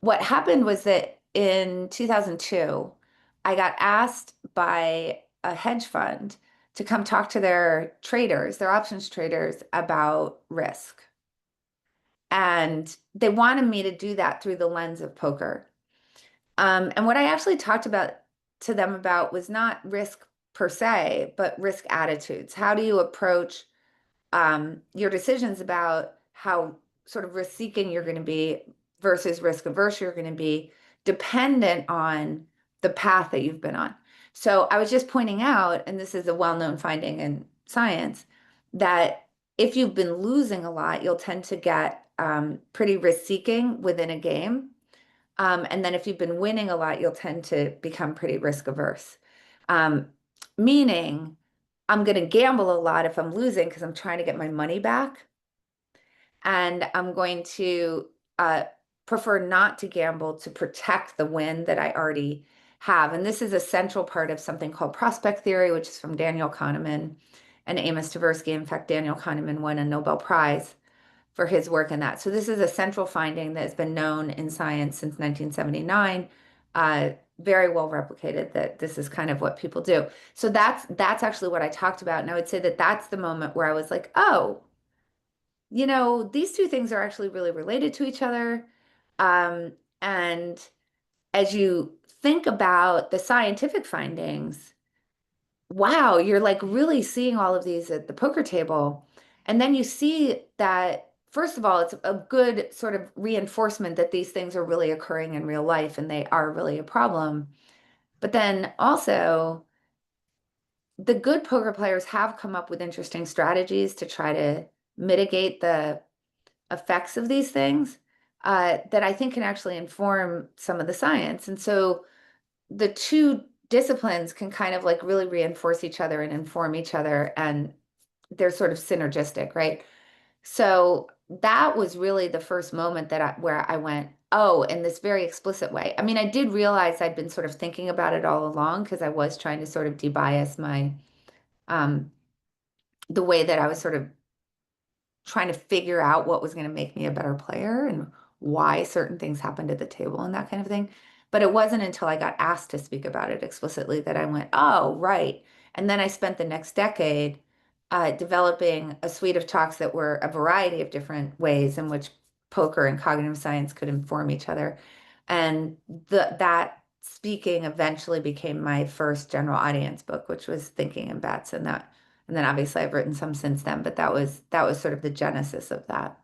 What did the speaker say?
what happened was that in 2002, I got asked by a hedge fund to come talk to their traders, their options traders, about risk. And they wanted me to do that through the lens of poker. And what I actually talked about to them about was not risk per se, but risk attitudes. How do you approach your decisions about how sort of risk seeking you're going to be versus risk averse you're going to be, dependent on the path that you've been on. So I was just pointing out, and this is a well-known finding in science, that if you've been losing a lot, you'll tend to get pretty risk seeking within a game. And then if you've been winning a lot, you'll tend to become pretty risk averse. Um, Meaning, I'm going to gamble a lot if I'm losing because I'm trying to get my money back. And I'm going to prefer not to gamble to protect the win that I already have. And this is a central part of something called prospect theory, which is from Daniel Kahneman and Amos Tversky. In fact, Daniel Kahneman won a Nobel Prize for his work in that. So this is a central finding that has been known in science since 1979. Very well replicated that this is kind of what people do. So that's actually what I talked about. And I would say that that's the moment where I was like, oh, these two things are actually really related to each other. And as you think about the scientific findings, wow, you're like really seeing all of these at the poker table. And then you see that, first of all, it's a good sort of reinforcement that these things are really occurring in real life and they are really a problem. But then also, the good poker players have come up with interesting strategies to try to mitigate the effects of these things that I think can actually inform some of the science. And so the two disciplines can kind of like really reinforce each other and inform each other, and they're sort of synergistic, right? So that was really the first moment where I went, oh, in this very explicit way. I mean, I did realize I'd been sort of thinking about it all along because I was trying to sort of debias my um, the way that I was sort of trying to figure out what was going to make me a better player and why certain things happened at the table and that kind of thing. But it wasn't until I got asked to speak about it explicitly that I went, oh, right. And then I spent the next decade developing a suite of talks that were a variety of different ways in which poker and cognitive science could inform each other. And that speaking eventually became my first general audience book, which was Thinking in Bets, and then obviously I've written some since then, but that was sort of the genesis of that.